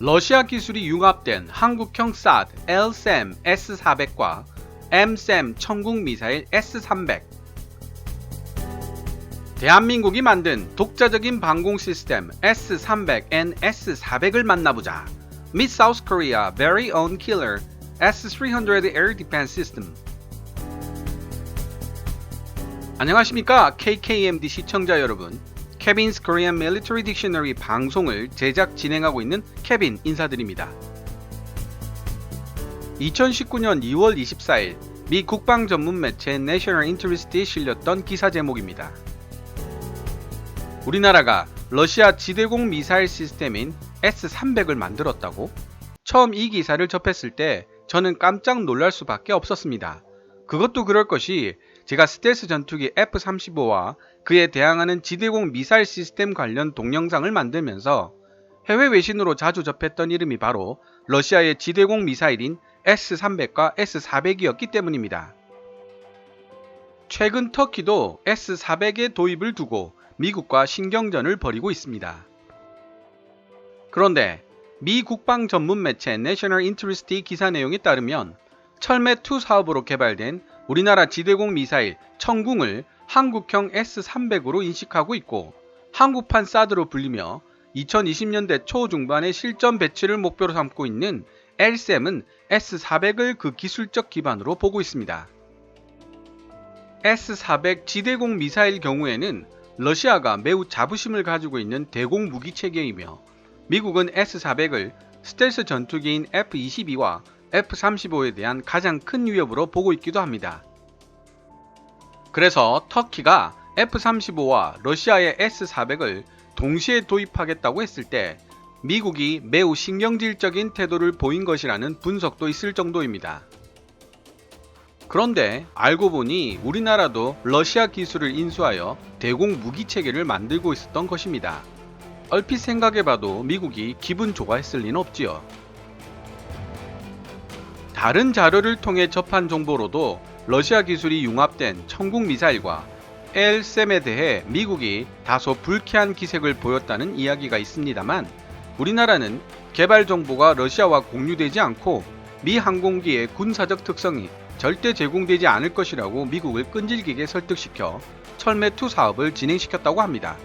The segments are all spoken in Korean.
러시아 기술이 융합된 한국형 사드 LSAM S-400과 MSAM 천국 미사일 S-300. 대한민국이 만든 독자적인 방공 시스템 S-300and S-400을 만나보자. Meet South Korea very own killer S-300 Air Defense System. 안녕하십니까 KKMD 시청자 여러분. 케빈's Korean Military Dictionary 방송을 제작 진행하고 있는 케빈 인사드립니다. 2019년 2월 24일 미 국방 전문 매체 National Interest에 실렸던 기사 제목입니다. 우리나라가 러시아 지대공 미사일 시스템인 S-300을 만들었다고? 처음 이 기사를 접했을 때 저는 깜짝 놀랄 수밖에 없었습니다. 그것도 그럴 것이 제가 스텔스 전투기 F-35와 그에 대항하는 지대공 미사일 시스템 관련 동영상을 만들면서 해외 외신으로 자주 접했던 이름이 바로 러시아의 지대공 미사일인 S-300과 S-400이었기 때문입니다. 최근 터키도 S-400의 도입을 두고 미국과 신경전을 벌이고 있습니다. 그런데 미 국방 전문 매체 National Interest 기사 내용에 따르면 철매2 사업으로 개발된 우리나라 지대공 미사일 천궁을 한국형 S-300으로 인식하고 있고 한국판 사드로 불리며 2020년대 초중반의 실전 배치를 목표로 삼고 있는 LSAM은 S-400을 그 기술적 기반으로 보고 있습니다. S-400 지대공 미사일 경우에는 러시아가 매우 자부심을 가지고 있는 대공 무기 체계이며 미국은 S-400을 스텔스 전투기인 F-22와 F-35에 대한 가장 큰 위협으로 보고 있기도 합니다. 그래서 터키가 F-35와 러시아의 S-400을 동시에 도입하겠다고 했을 때 미국이 매우 신경질적인 태도를 보인 것이라는 분석도 있을 정도입니다. 그런데 알고 보니 우리나라도 러시아 기술을 인수하여 대공 무기 체계를 만들고 있었던 것입니다. 얼핏 생각해봐도 미국이 기분 좋아했을 리는 없지요. 다른 자료를 통해 접한 정보로도 러시아 기술이 융합된 천국 미사일과 LSAM에 대해 미국이 다소 불쾌한 기색을 보였다는 이야기가 있습니다만 우리나라는 개발 정보가 러시아와 공유되지 않고 미 항공기의 군사적 특성이 절대 제공되지 않을 것이라고 미국을 끈질기게 설득시켜 철매2 사업을 진행시켰다고 합니다.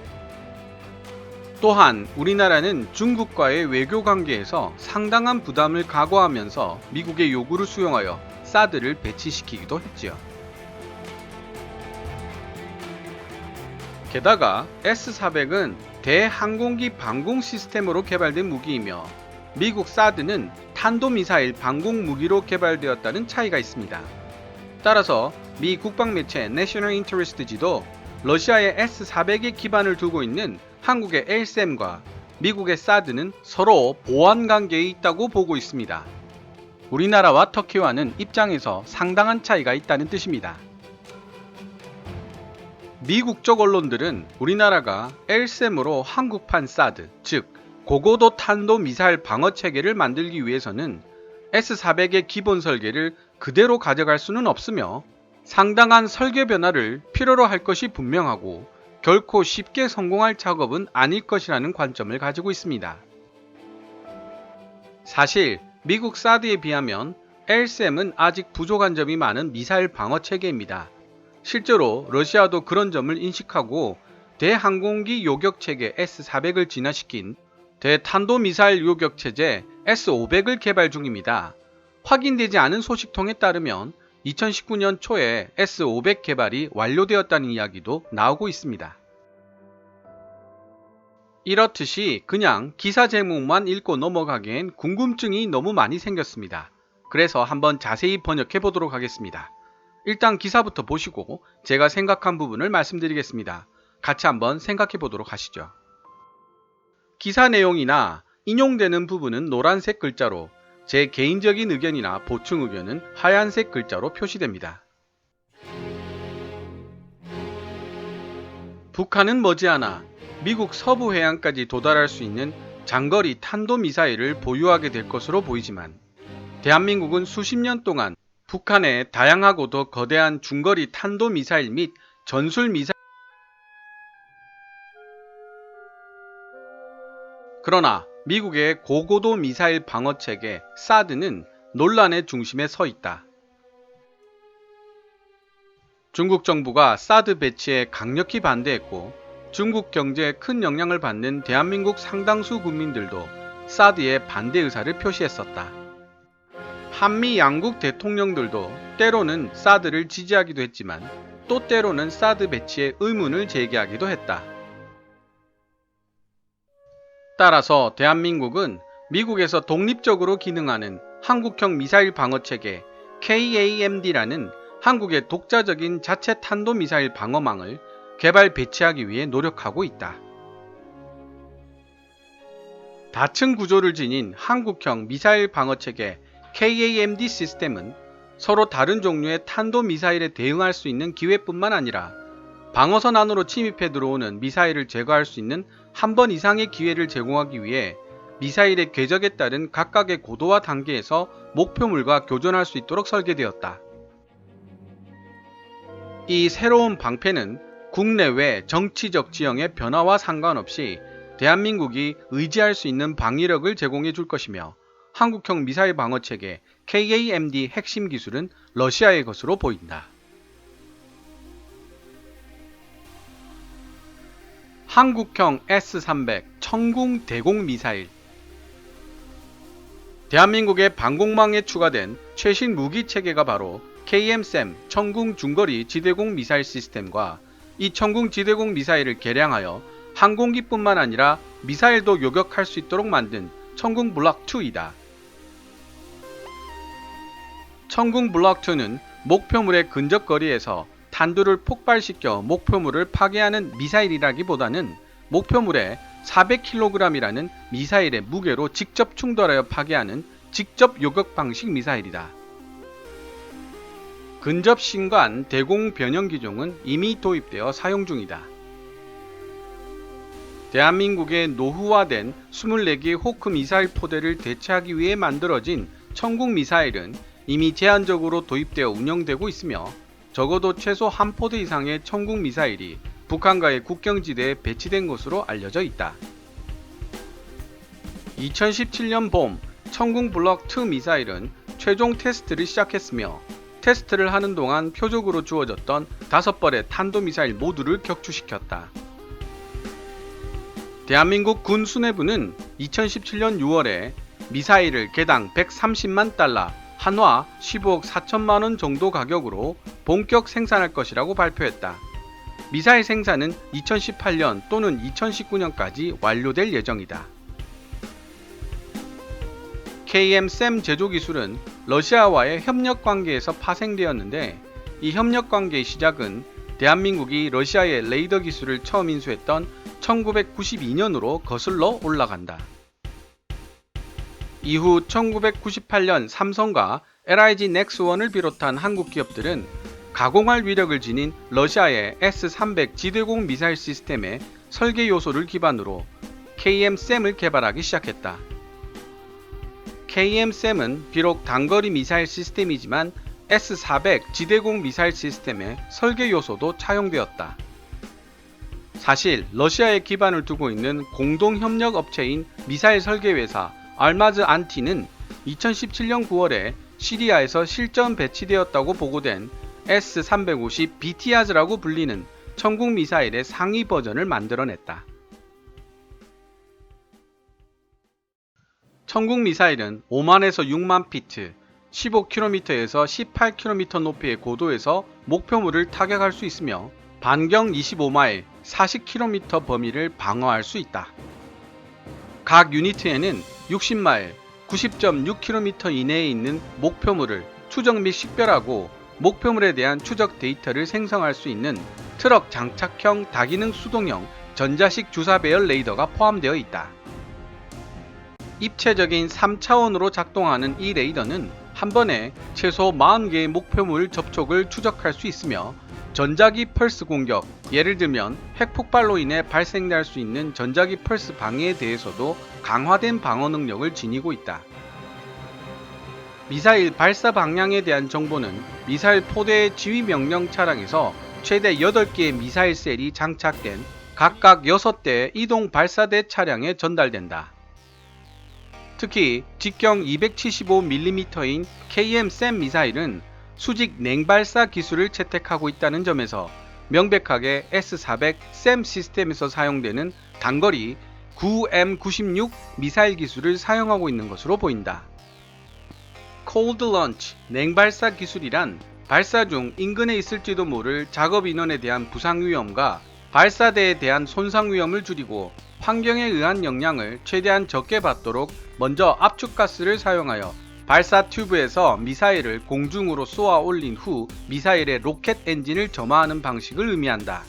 또한 우리나라는 중국과의 외교 관계에서 상당한 부담을 각오하면서 미국의 요구를 수용하여 사드를 배치시키기도 했지요. 게다가 S-400은 대항공기 방공 시스템으로 개발된 무기이며 미국 사드는 탄도미사일 방공 무기로 개발되었다는 차이가 있습니다. 따라서 미 국방매체 National Interest지도 러시아의 S-400에 기반을 두고 있는 한국의 LSAM과 미국의 사드는 서로 보완 관계에 있다고 보고 있습니다. 우리나라와 터키와는 입장에서 상당한 차이가 있다는 뜻입니다. 미국 쪽 언론들은 우리나라가 LSAM으로 한국판 사드, 즉 고고도 탄도 미사일 방어 체계를 만들기 위해서는 S-400의 기본 설계를 그대로 가져갈 수는 없으며 상당한 설계 변화를 필요로 할 것이 분명하고 결코 쉽게 성공할 작업은 아닐 것이라는 관점을 가지고 있습니다. 사실 미국 사드에 비하면 LSAM은 아직 부족한 점이 많은 미사일 방어 체계입니다. 실제로 러시아도 그런 점을 인식하고 대항공기 요격 체계 S-400을 진화시킨 대탄도미사일 요격 체제 S-500을 개발 중입니다. 확인되지 않은 소식통에 따르면 2019년 초에 S-500 개발이 완료되었다는 이야기도 나오고 있습니다. 이렇듯이 그냥 기사 제목만 읽고 넘어가기엔 궁금증이 너무 많이 생겼습니다. 그래서 한번 자세히 번역해 보도록 하겠습니다. 일단 기사부터 보시고 제가 생각한 부분을 말씀드리겠습니다. 같이 한번 생각해 보도록 하시죠. 기사 내용이나 인용되는 부분은 노란색 글자로, 제 개인적인 의견이나 보충 의견은 하얀색 글자로 표시됩니다. 북한은 머지않아 미국 서부 해안까지 도달할 수 있는 장거리 탄도미사일을 보유하게 될 것으로 보이지만 대한민국은 수십 년 동안 북한의 다양하고도 거대한 중거리 탄도미사일 및 전술미사일 그러나 미국의 고고도 미사일 방어 체계 사드는 논란의 중심에 서 있다. 중국 정부가 사드 배치에 강력히 반대했고 중국 경제에 큰 영향을 받는 대한민국 상당수 국민들도 사드에 반대 의사를 표시했었다. 한미 양국 대통령들도 때로는 사드를 지지하기도 했지만 또 때로는 사드 배치에 의문을 제기하기도 했다. 따라서 대한민국은 미국에서 독립적으로 기능하는 한국형 미사일 방어체계 KAMD라는 한국의 독자적인 자체 탄도미사일 방어망을 개발 배치하기 위해 노력하고 있다. 다층 구조를 지닌 한국형 미사일 방어체계 KAMD 시스템은 서로 다른 종류의 탄도미사일에 대응할 수 있는 기회뿐만 아니라 방어선 안으로 침입해 들어오는 미사일을 제거할 수 있는 한 번 이상의 기회를 제공하기 위해 미사일의 궤적에 따른 각각의 고도와 단계에서 목표물과 교전할 수 있도록 설계되었다. 이 새로운 방패는 국내외 정치적 지형의 변화와 상관없이 대한민국이 의지할 수 있는 방위력을 제공해 줄 것이며 한국형 미사일 방어체계 KAMD 핵심 기술은 러시아의 것으로 보인다. 한국형 S-300 천궁 대공 미사일. 대한민국의 방공망에 추가된 최신 무기 체계가 바로 KM-SAM 천궁 중거리 지대공 미사일 시스템과 이 천궁 지대공 미사일을 개량하여 항공기뿐만 아니라 미사일도 요격할 수 있도록 만든 천궁 블록2이다. 천궁 블록2는 목표물의 근접 거리에서 탄두를 폭발시켜 목표물을 파괴하는 미사일이라기보다는 목표물에 400kg이라는 미사일의 무게로 직접 충돌하여 파괴하는 직접 요격 방식 미사일이다. 근접 신관 대공 변형 기종은 이미 도입되어 사용 중이다. 대한민국의 노후화된 24개의 호크 미사일 포대를 대체하기 위해 만들어진 천궁 미사일은 이미 제한적으로 도입되어 운영되고 있으며 적어도 최소 한 포대 이상의 천궁 미사일이 북한과의 국경지대에 배치된 것으로 알려져 있다. 2017년 봄 천궁 블록2 미사일은 최종 테스트를 시작했으며 테스트를 하는 동안 표적으로 주어졌던 5발의 탄도미사일 모두를 격추시켰다. 대한민국 군 수뇌부는 2017년 6월에 미사일을 개당 130만 달러, 한화 15억 4천만원 정도 가격으로 본격 생산할 것이라고 발표했다. 미사일 생산은 2018년 또는 2019년까지 완료될 예정이다. KM-SAM 제조 기술은 러시아와의 협력 관계에서 파생되었는데 이 협력 관계의 시작은 대한민국이 러시아의 레이더 기술을 처음 인수했던 1992년으로 거슬러 올라간다. 이후 1998년 삼성과 LIG 넥스원을 비롯한 한국 기업들은 가공할 위력을 지닌 러시아의 S-300 지대공 미사일 시스템의 설계 요소를 기반으로 KM-SAM을 개발하기 시작했다. KM-SAM은 비록 단거리 미사일 시스템이지만 S-400 지대공 미사일 시스템의 설계 요소도 차용되었다. 사실 러시아에 기반을 두고 있는 공동협력 업체인 미사일 설계 회사 알마즈 안티는 2017년 9월에 시리아에서 실전 배치되었다고 보고된 S-350 BTA즈라고 불리는 천궁 미사일의 상위 버전을 만들어냈다. 천궁 미사일은 5만에서 6만 피트, 15km에서 18km 높이의 고도에서 목표물을 타격할 수 있으며 반경 25마일, 40km 범위를 방어할 수 있다. 각 유니트에는 60마일, 90.6km 이내에 있는 목표물을 추적 및 식별하고 목표물에 대한 추적 데이터를 생성할 수 있는 트럭 장착형 다기능 수동형 전자식 주사 배열 레이더가 포함되어 있다. 입체적인 3차원으로 작동하는 이 레이더는 한 번에 최소 40개의 목표물 접촉을 추적할 수 있으며 전자기 펄스 공격, 예를 들면 핵폭발로 인해 발생할 수 있는 전자기 펄스 방해에 대해서도 강화된 방어 능력을 지니고 있다. 미사일 발사 방향에 대한 정보는 미사일 포대의 지휘 명령 차량에서 최대 8개의 미사일 셀이 장착된 각각 6대의 이동 발사대 차량에 전달된다. 특히 직경 275mm인 KM-SAM 미사일은 수직 냉발사 기술을 채택하고 있다는 점에서 명백하게 S-400 SAM 시스템에서 사용되는 단거리 9M96 미사일 기술을 사용하고 있는 것으로 보인다. Cold Launch 냉발사 기술이란 발사 중 인근에 있을지도 모를 작업 인원에 대한 부상 위험과 발사대에 대한 손상 위험을 줄이고 환경에 의한 영향을 최대한 적게 받도록 먼저 압축가스를 사용하여 발사 튜브에서 미사일을 공중으로 쏘아 올린 후 미사일의 로켓 엔진을 점화하는 방식을 의미한다.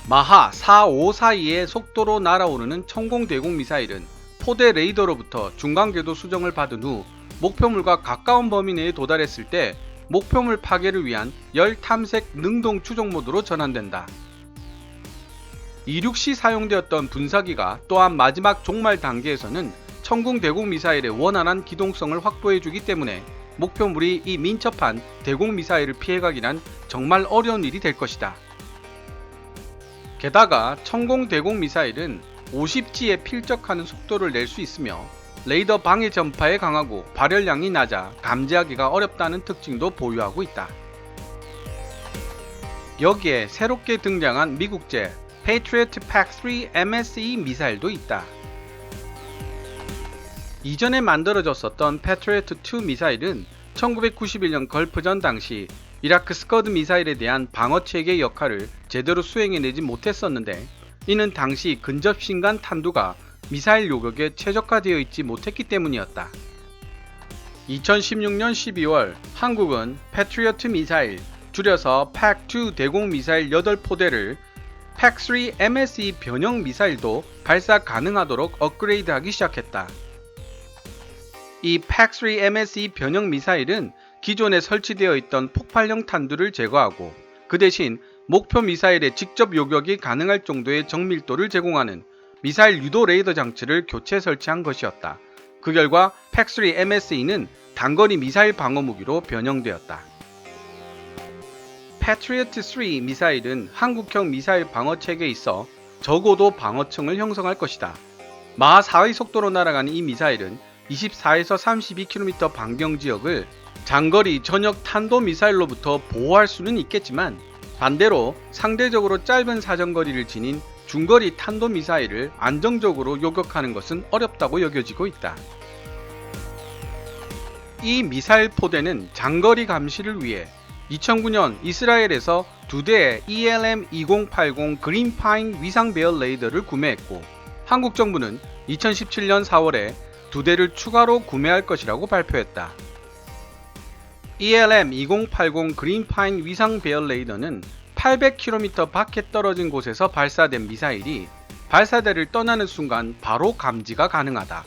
마하 4542의 속도로 날아오르는 천공대공 미사일은 포대 레이더로부터 중간궤도 수정을 받은 후 목표물과 가까운 범위 내에 도달했을 때 목표물 파괴를 위한 열 탐색 능동 추종 모드로 전환된다. 이륙 시 사용되었던 분사기가 또한 마지막 종말 단계에서는 천궁대공 미사일의 원활한 기동성을 확보해주기 때문에 목표물이 이 민첩한 대공 미사일을 피해가기란 정말 어려운 일이 될 것이다. 게다가 천공대공 미사일은 50G에 필적하는 속도를 낼 수 있으며 레이더 방해 전파에 강하고 발열량이 낮아 감지하기가 어렵다는 특징도 보유하고 있다. 여기에 새롭게 등장한 미국제 Patriot PAC-3 MSE 미사일도 있다. 이전에 만들어졌었던 Patriot 2 미사일은 1991년 걸프전 당시 이라크 스커드 미사일에 대한 방어체계 역할을 제대로 수행해내지 못했었는데 이는 당시 근접 신간 탄두가 미사일 요격에 최적화되어 있지 못했기 때문이었다. 2016년 12월 한국은 패트리어트 미사일, 줄여서 PAC-2 대공 미사일 8포대를 PAC-3 MSE 변형 미사일도 발사 가능하도록 업그레이드하기 시작했다. 이 PAC-3 MSE 변형 미사일은 기존에 설치되어 있던 폭발형 탄두를 제거하고 그 대신 목표 미사일에 직접 요격이 가능할 정도의 정밀도를 제공하는 미사일 유도 레이더 장치를 교체 설치한 것이었다. 그 결과 PAC-3 MSE는 단거리 미사일 방어 무기로 변형되었다. Patriot 3 미사일은 한국형 미사일 방어 체계에 있어 저고도 방어층을 형성할 것이다. 마하 4의 속도로 날아가는 이 미사일은 24에서 32km 반경 지역을 장거리 전역 탄도 미사일로부터 보호할 수는 있겠지만 반대로 상대적으로 짧은 사정거리를 지닌 중거리 탄도 미사일을 안정적으로 요격하는 것은 어렵다고 여겨지고 있다. 이 미사일 포대는 장거리 감시를 위해 2009년 이스라엘에서 2대의 ELM-2080 그린파인 위상 배열 레이더를 구매했고 한국 정부는 2017년 4월에 2대를 추가로 구매할 것이라고 발표했다. ELM-2080 그린파인 위상 배열 레이더는 800km 밖에 떨어진 곳에서 발사된 미사일이 발사대를 떠나는 순간 바로 감지가 가능하다.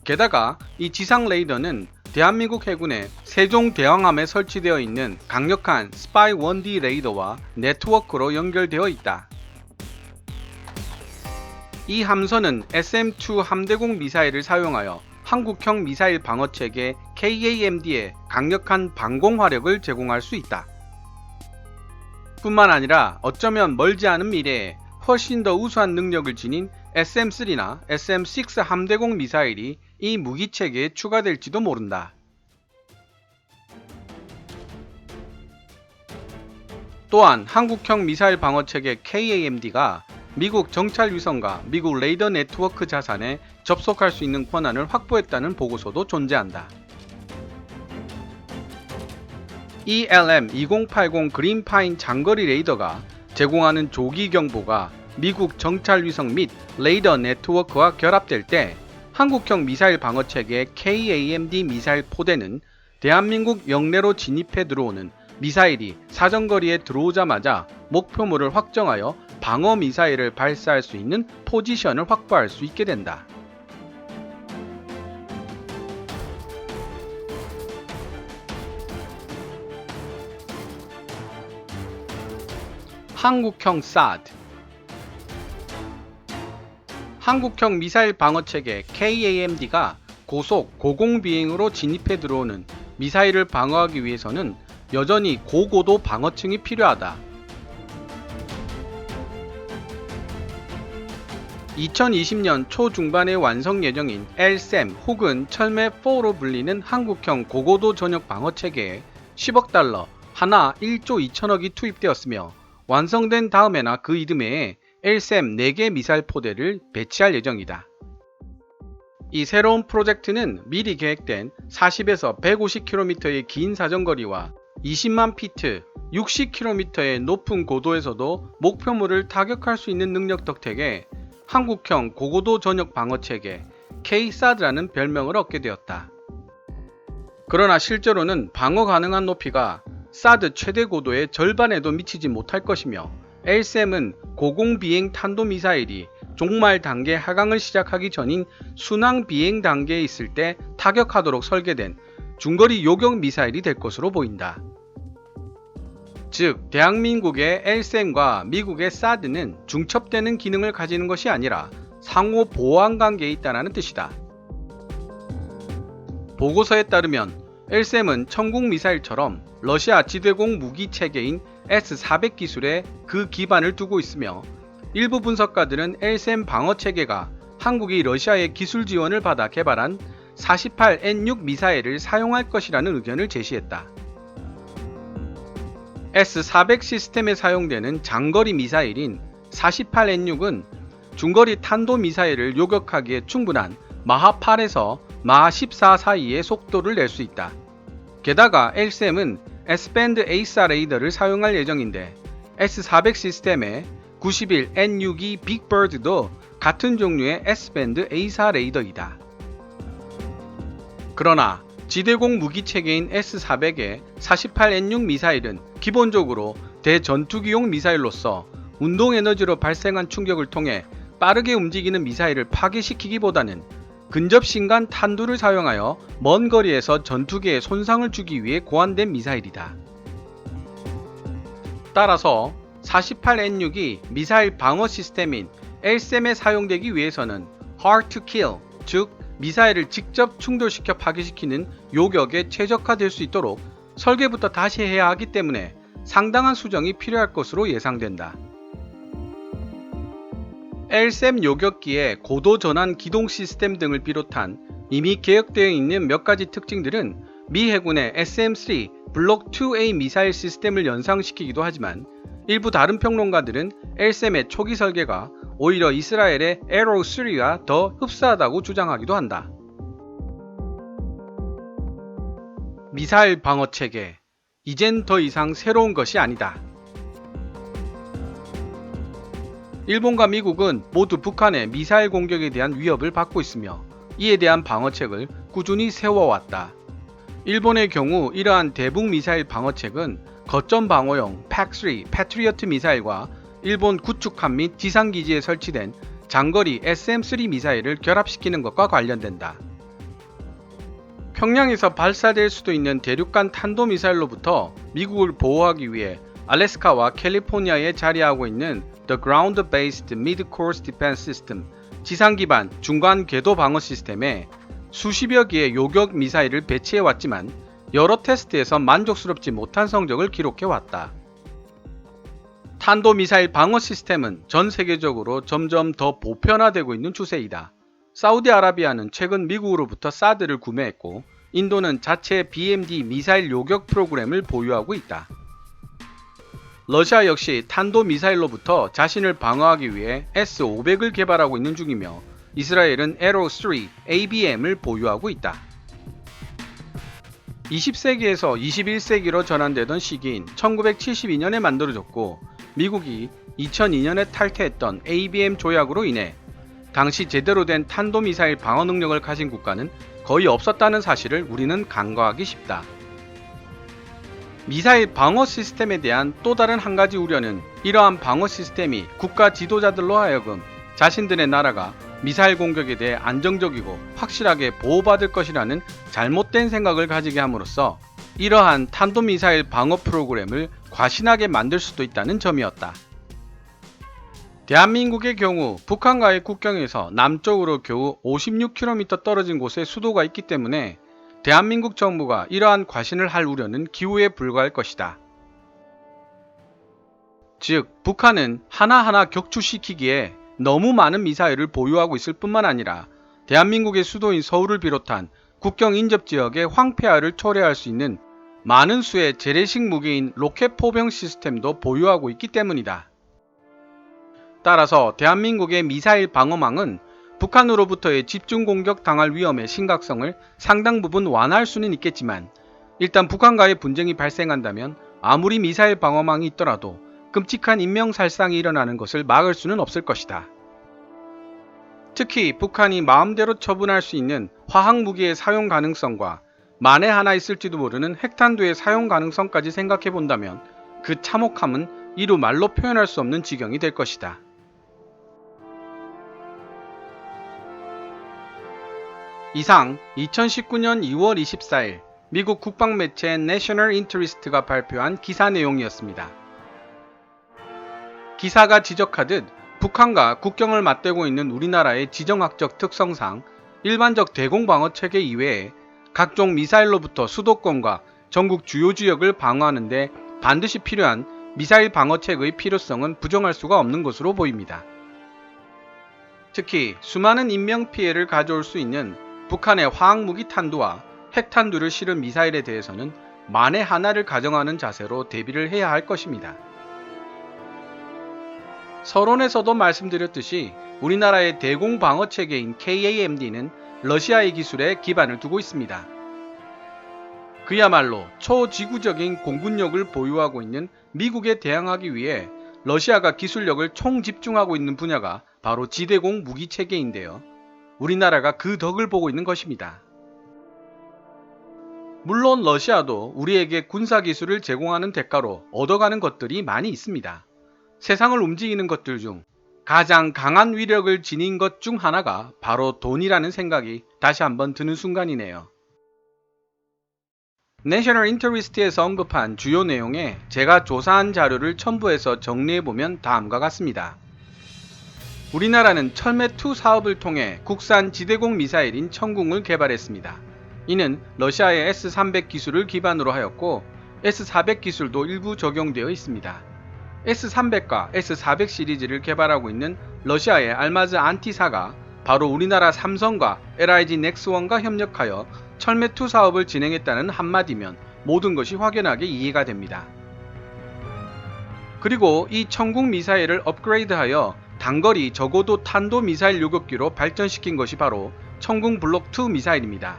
게다가 이 지상 레이더는 대한민국 해군의 세종대왕함에 설치되어 있는 강력한 스파이 1D 레이더와 네트워크로 연결되어 있다. 이 함선은 SM-2 함대공 미사일을 사용하여 한국형 미사일 방어체계 KAMD에 강력한 방공화력을 제공할 수 있다. 뿐만 아니라 어쩌면 멀지 않은 미래에 훨씬 더 우수한 능력을 지닌 SM-3나 SM-6 함대공 미사일이 이 무기체계에 추가될지도 모른다. 또한 한국형 미사일 방어체계 KAMD가 미국 정찰위성과 미국 레이더 네트워크 자산에 접속할 수 있는 권한을 확보했다는 보고서도 존재한다. ELM-2080 그린파인 장거리 레이더가 제공하는 조기 경보가 미국 정찰위성 및 레이더 네트워크와 결합될 때 한국형 미사일 방어체계 KAMD 미사일 포대는 대한민국 영내로 진입해 들어오는 미사일이 사정거리에 들어오자마자 목표물을 확정하여 방어 미사일을 발사할 수 있는 포지션을 확보할 수 있게 된다. 한국형 SAD 한국형 미사일 방어체계 KAMD가 고속 고공비행으로 진입해 들어오는 미사일을 방어하기 위해서는 여전히 고고도 방어층이 필요하다. 2020년 초중반에 완성 예정인 LSAM 혹은 철매4로 불리는 한국형 고고도 전역 방어 체계에 10억 달러, 하나 1조 2천억이 투입되었으며 완성된 다음에나 그 이듬해에 LSAM 4개 미사일 포대를 배치할 예정이다. 이 새로운 프로젝트는 미리 계획된 40에서 150km의 긴 사정거리와 20만 피트, 60km의 높은 고도에서도 목표물을 타격할 수 있는 능력 덕택에 한국형 고고도 전역 방어체계 K-SAD라는 별명을 얻게 되었다. 그러나 실제로는 방어 가능한 높이가 사드 최대 고도의 절반에도 미치지 못할 것이며 LSAM은 고공비행 탄도미사일이 종말 단계 하강을 시작하기 전인 순항 비행 단계에 있을 때 타격하도록 설계된 중거리 요격 미사일이 될 것으로 보인다. 즉, 대한민국의 LSAM과 미국의 사드는 중첩되는 기능을 가지는 것이 아니라 상호 보완 관계에 있다는 뜻이다. 보고서에 따르면 LSAM은 천국 미사일처럼 러시아 지대공 무기 체계인 S-400 기술에 그 기반을 두고 있으며 일부 분석가들은 LSAM 방어 체계가 한국이 러시아의 기술 지원을 받아 개발한 48N6 미사일을 사용할 것이라는 의견을 제시했다. S-400 시스템에 사용되는 장거리 미사일인 48N6은 중거리 탄도미사일을 요격하기에 충분한 마하 8에서 마하 14 사이의 속도를 낼 수 있다. 게다가 LSAM은 S밴드 ASA 레이더를 사용할 예정인데 S-400 시스템의 91N62 빅버드도 같은 종류의 S밴드 ASA 레이더이다. 그러나 지대공 무기 체계인 S-400의 48N6 미사일은 기본적으로 대전투기용 미사일로서 운동에너지로 발생한 충격을 통해 빠르게 움직이는 미사일을 파괴시키기보다는 근접신간 탄두를 사용하여 먼 거리에서 전투기에 손상을 주기 위해 고안된 미사일이다. 따라서 48N6이 미사일 방어 시스템인 LSAM에 사용되기 위해서는 hard to kill, 즉 미사일을 직접 충돌시켜 파괴시키는 요격에 최적화될 수 있도록 설계부터 다시 해야 하기 때문에 상당한 수정이 필요할 것으로 예상된다. LSAM 요격기의 고도 전환 기동 시스템 등을 비롯한 이미 계획되어 있는 몇 가지 특징들은 미 해군의 SM-3 블록 2A 미사일 시스템을 연상시키기도 하지만 일부 다른 평론가들은 LSAM의 초기 설계가 오히려 이스라엘의 Arrow 3와 더 흡사하다고 주장하기도 한다. 미사일 방어 체계, 이젠 더 이상 새로운 것이 아니다. 일본과 미국은 모두 북한의 미사일 공격에 대한 위협을 받고 있으며 이에 대한 방어책을 꾸준히 세워왔다. 일본의 경우 이러한 대북 미사일 방어책은 거점 방어용 PAC-3 패트리어트 미사일과 일본 구축함 및 지상기지에 설치된 장거리 SM-3 미사일을 결합시키는 것과 관련된다. 평양에서 발사될 수도 있는 대륙간 탄도미사일로부터 미국을 보호하기 위해 알래스카와 캘리포니아에 자리하고 있는 The Ground-Based Mid-Course Defense System 지상기반 중간 궤도 방어 시스템에 수십여 개의 요격 미사일을 배치해왔지만 여러 테스트에서 만족스럽지 못한 성적을 기록해왔다. 탄도미사일 방어 시스템은 전 세계적으로 점점 더 보편화되고 있는 추세이다. 사우디아라비아는 최근 미국으로부터 사드를 구매했고 인도는 자체 BMD 미사일 요격 프로그램을 보유하고 있다. 러시아 역시 탄도미사일로부터 자신을 방어하기 위해 S-500을 개발하고 있는 중이며 이스라엘은 Arrow 3 ABM을 보유하고 있다. 20세기에서 21세기로 전환되던 시기인 1972년에 만들어졌고 미국이 2002년에 탈퇴했던 ABM 조약으로 인해 당시 제대로 된 탄도미사일 방어 능력을 가진 국가는 거의 없었다는 사실을 우리는 간과하기 쉽다. 미사일 방어 시스템에 대한 또 다른 한 가지 우려는 이러한 방어 시스템이 국가 지도자들로 하여금 자신들의 나라가 미사일 공격에 대해 안정적이고 확실하게 보호받을 것이라는 잘못된 생각을 가지게 함으로써 이러한 탄도미사일 방어 프로그램을 과신하게 만들 수도 있다는 점이었다. 대한민국의 경우 북한과의 국경에서 남쪽으로 겨우 56km 떨어진 곳에 수도가 있기 때문에 대한민국 정부가 이러한 과신을 할 우려는 기우에 불과할 것이다. 즉, 북한은 하나하나 격추시키기에 너무 많은 미사일을 보유하고 있을 뿐만 아니라 대한민국의 수도인 서울을 비롯한 국경 인접 지역의 황폐화를 초래할 수 있는 많은 수의 재래식 무기인 로켓 포병 시스템도 보유하고 있기 때문이다. 따라서 대한민국의 미사일 방어망은 북한으로부터의 집중 공격 당할 위험의 심각성을 상당 부분 완화할 수는 있겠지만 일단 북한과의 분쟁이 발생한다면 아무리 미사일 방어망이 있더라도 끔찍한 인명살상이 일어나는 것을 막을 수는 없을 것이다. 특히 북한이 마음대로 처분할 수 있는 화학무기의 사용 가능성과 만에 하나 있을지도 모르는 핵탄두의 사용 가능성까지 생각해 본다면 그 참혹함은 이루 말로 표현할 수 없는 지경이 될 것이다. 이상 2019년 2월 24일 미국 국방매체 National Interest가 발표한 기사 내용이었습니다. 기사가 지적하듯 북한과 국경을 맞대고 있는 우리나라의 지정학적 특성상 일반적 대공방어 체계 이외에 각종 미사일로부터 수도권과 전국 주요 지역을 방어하는 데 반드시 필요한 미사일 방어책의 필요성은 부정할 수가 없는 것으로 보입니다. 특히 수많은 인명피해를 가져올 수 있는 북한의 화학무기 탄두와 핵탄두를 실은 미사일에 대해서는 만에 하나를 가정하는 자세로 대비를 해야 할 것입니다. 서론에서도 말씀드렸듯이 우리나라의 대공방어체계인 KAMD는 러시아의 기술에 기반을 두고 있습니다. 그야말로 초지구적인 공군력을 보유하고 있는 미국에 대항하기 위해 러시아가 기술력을 총집중하고 있는 분야가 바로 지대공 무기체계인데요. 우리나라가 그 덕을 보고 있는 것입니다. 물론 러시아도 우리에게 군사기술을 제공하는 대가로 얻어가는 것들이 많이 있습니다. 세상을 움직이는 것들 중 가장 강한 위력을 지닌 것 중 하나가 바로 돈이라는 생각이 다시 한번 드는 순간이네요. National Interest에서 언급한 주요 내용에 제가 조사한 자료를 첨부해서 정리해보면 다음과 같습니다. 우리나라는 철매2 사업을 통해 국산 지대공 미사일인 천궁을 개발했습니다. 이는 러시아의 S-300 기술을 기반으로 하였고 S-400 기술도 일부 적용되어 있습니다. S-300과 S-400 시리즈를 개발하고 있는 러시아의 알마즈 안티사가 바로 우리나라 삼성과 LIG 넥스원과 협력하여 철매2 사업을 진행했다는 한마디면 모든 것이 확연하게 이해가 됩니다. 그리고 이 천궁 미사일을 업그레이드하여 단거리 저고도 탄도 미사일 요격기로 발전시킨 것이 바로 천궁 블록2 미사일입니다.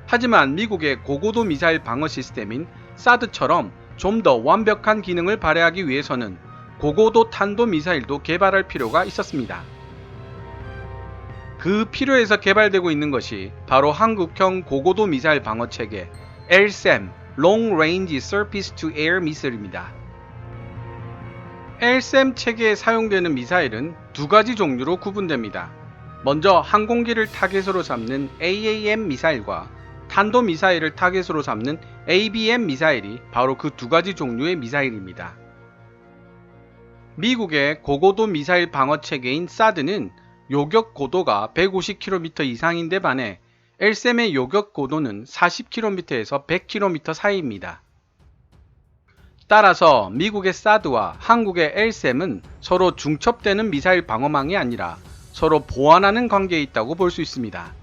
하지만 미국의 고고도 미사일 방어 시스템인 사드처럼 좀 더 완벽한 기능을 발휘하기 위해서는 고고도 탄도 미사일도 개발할 필요가 있었습니다. 그 필요에서 개발되고 있는 것이 바로 한국형 고고도 미사일 방어 체계 LSAM Long Range Surface to Air 미사일입니다. LSAM 체계에 사용되는 미사일은 두 가지 종류로 구분됩니다. 먼저 항공기를 타겟으로 삼는 AAM 미사일과 탄도 미사일을 타겟으로 삼는 ABM 미사일이 바로 그 두 가지 종류의 미사일입니다. 미국의 고고도 미사일 방어 체계인 사드는 요격 고도가 150km 이상인데 반해 LSAM의 요격 고도는 40km에서 100km 사이입니다. 따라서 미국의 사드와 한국의 LSAM은 서로 중첩되는 미사일 방어망이 아니라 서로 보완하는 관계에 있다고 볼 수 있습니다.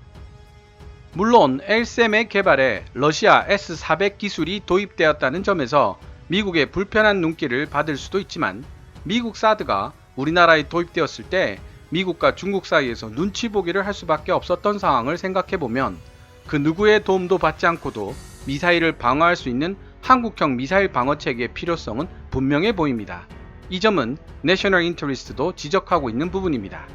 물론 LSAM의 개발에 러시아 S-400 기술이 도입되었다는 점에서 미국의 불편한 눈길을 받을 수도 있지만 미국 사드가 우리나라에 도입되었을 때 미국과 중국 사이에서 눈치 보기를 할 수밖에 없었던 상황을 생각해보면 그 누구의 도움도 받지 않고도 미사일을 방어할 수 있는 한국형 미사일 방어 체계의 필요성은 분명해 보입니다. 이 점은 National Interest도 지적하고 있는 부분입니다.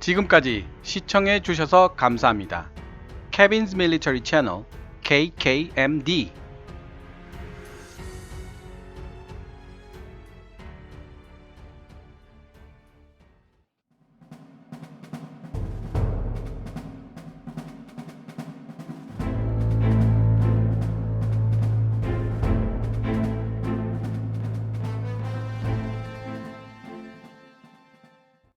지금까지 시청해 주셔서 감사합니다. Kevin's Military Channel KKMD